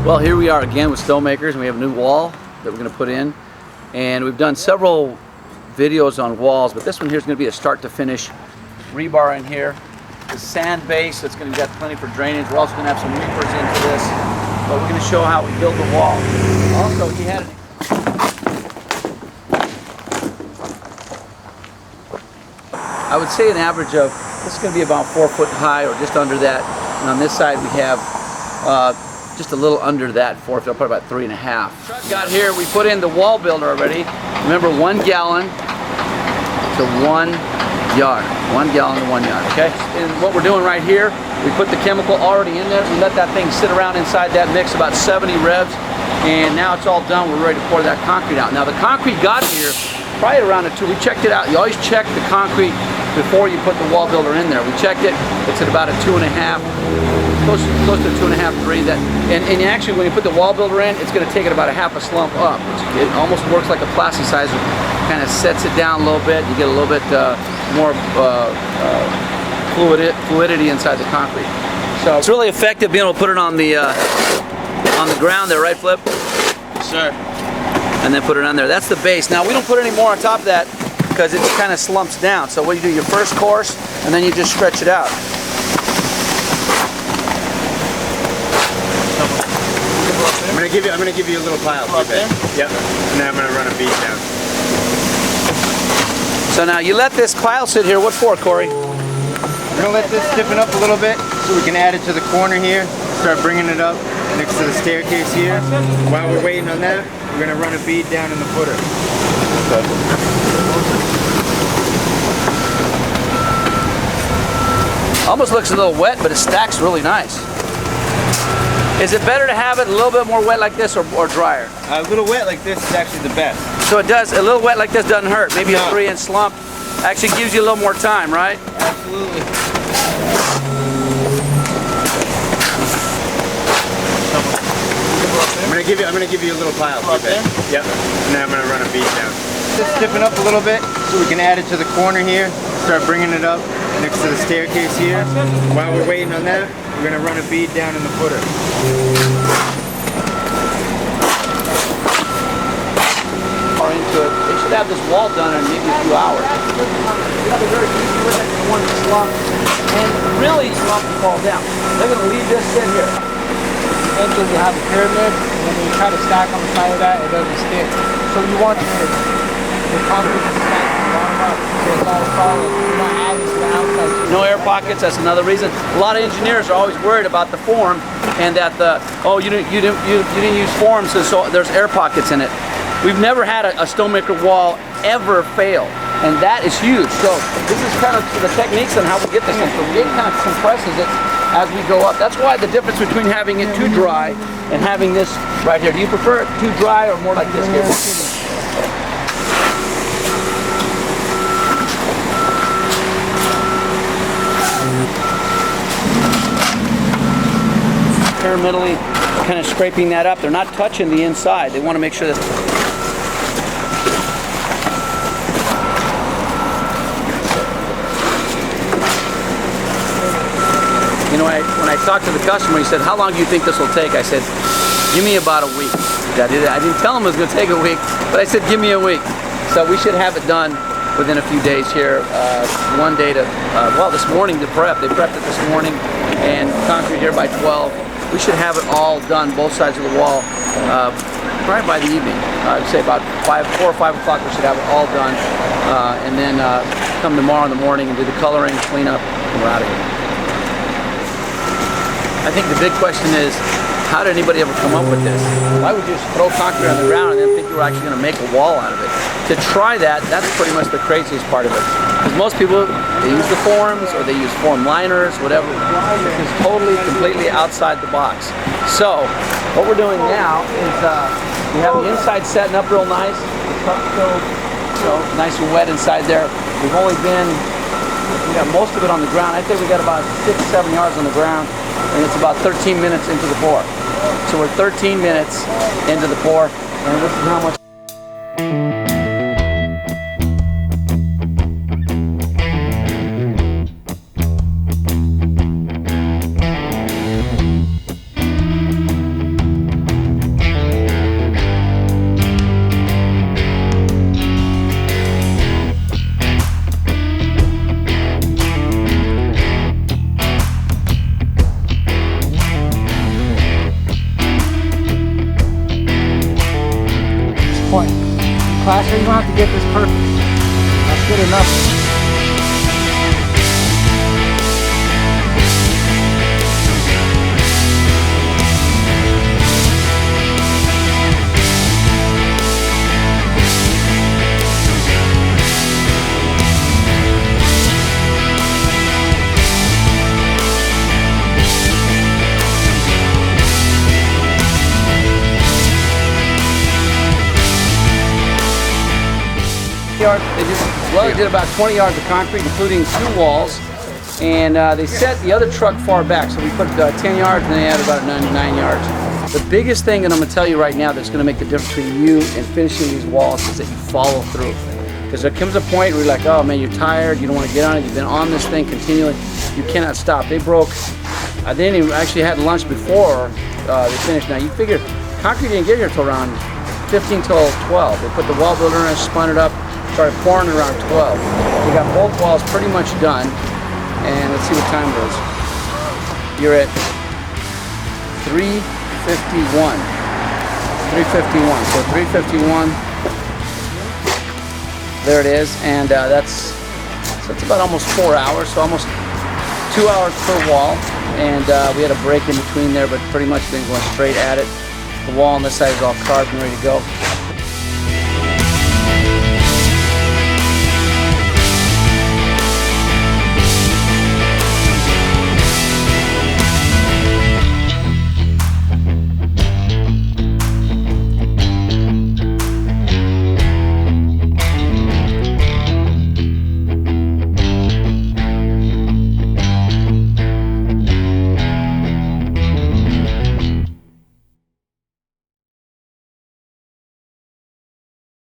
Well, here we are again with StoneMakers, and we have a new wall that we're going to put in. And we've done several videos on walls, but this one here is going to be a start to finish rebar in here. The sand base, that's going to get plenty for drainage. We're also going to have some reapers into this, but we're going to show how we build the wall. Also, he had I would say an average of, this is going to be about 4 foot high or just under that. And on this side we have just a little under that, 4 foot, probably about 3.5. Truck got here, we put in the wall builder already. Remember, 1 gallon to 1 yard. 1 gallon to 1 yard, okay? And what we're doing right here, we put the chemical already in there. We let that thing sit around inside that mix about 70 revs. And now it's all done, we're ready to pour that concrete out. Now the concrete got here probably around a 2. We checked it out. You always check the concrete before you put the wall builder in there. We checked it. It's at about a 2.5, close to 2.5, 3. And actually, when you put the wall builder in, it's going to take it about a half a slump up. It almost works like a plasticizer. Kind of sets it down a little bit. You get a little bit more fluidity inside the concrete. So it's really effective being able to put it on the ground there, right, Flip? Yes, sir. And then put it on there. That's the base. Now we don't put any more on top of that because it kind of slumps down. So what you do, your first course, and then you just stretch it out. I'm gonna give you a little pile. Yep. And then I'm gonna run a bead down. So now you let this pile sit here. What for, Corey? We're gonna let this stiffen up a little bit so we can add it to the corner here. Start bringing it up next to the staircase here. While we're waiting on that, we're gonna run a bead down in the footer. Almost looks a little wet, but it stacks really nice. Is it better to have it a little bit more wet like this or drier? A little wet like this is actually the best. So it does, a little wet like this doesn't hurt. Maybe No. a 3-inch slump actually gives you a little more time, right? Absolutely. I'm gonna give you a little pile. Yep. And then I'm gonna run a bead down. Just stiffen up a little bit so we can add it to the corner here. Start bringing it up next to the staircase here. While we're waiting on that, we're gonna run a bead down in the footer. Or into it. They should have this wall done in maybe a few hours. You have a very easy way that you want to slump and really slump and fall down. They're going to leave this sit here. Eventually you have a pyramid, and when you try to stack on the side of that, it doesn't stick. So you want the concrete to stack from the bottom up, so it's all solid. You're not adding to the outside. No air pockets, that's another reason. A lot of engineers are always worried about the form and that you didn't use forms, so there's air pockets in it. We've never had a StoneMaker wall ever fail, and that is huge. So this is kind of the techniques on how we get this in. So it kind of compresses it as we go up. That's why the difference between having it too dry and having this right here. Do you prefer it too dry or more like this here? Pyramidally kind of scraping that up. They're not touching the inside. They want to make sure that when I talked to the customer, he said, "How long do you think this will take?" I said, "Give me about a week." I didn't tell him it was going to take a week, but I said, "Give me a week." So we should have it done within a few days here. One day to, well, this morning to prep. They prepped it this morning, and concrete here by 12. We should have it all done, both sides of the wall, probably by the evening. I'd say about 4 or 5 o'clock we should have it all done, and then come tomorrow in the morning and do the coloring, clean up, and we're out of here. I think the big question is, how did anybody ever come up with this? Why would you just throw concrete on the ground and then think you were actually going to make a wall out of it? To try that, that's pretty much the craziest part of it. Because most people, they use the forms or they use form liners, whatever. This is totally, completely outside the box. So, what we're doing now is we have the inside setting up real nice. The truck's still, nice and wet inside there. We got most of it on the ground. I think we got about 6-7 yards on the ground. And it's about 13 minutes into the pour. So we're 13 minutes into the pour, and this is how much get this perfect. That's good enough. They did about 20 yards of concrete, including 2 walls, and they set the other truck far back. So we put 10 yards, and they added about 9 yards. The biggest thing that I'm going to tell you right now that's going to make the difference between you and finishing these walls is that you follow through. Because there comes a point where you're like, oh man, you're tired, you don't want to get on it, you've been on this thing continually, you cannot stop. They broke, they didn't even actually had lunch before they finished. Now you figure, concrete didn't get here till around 15 till 12. They put the wall builder in, spun it up, started pouring it around 12. We got both walls pretty much done, and let's see what time it is. You're at 3:51. 3:51. So 3:51. There it is, and that's about almost 4 hours. So almost 2 hours per wall, and we had a break in between there, but pretty much been going straight at it. The wall on this side is all carved and ready to go.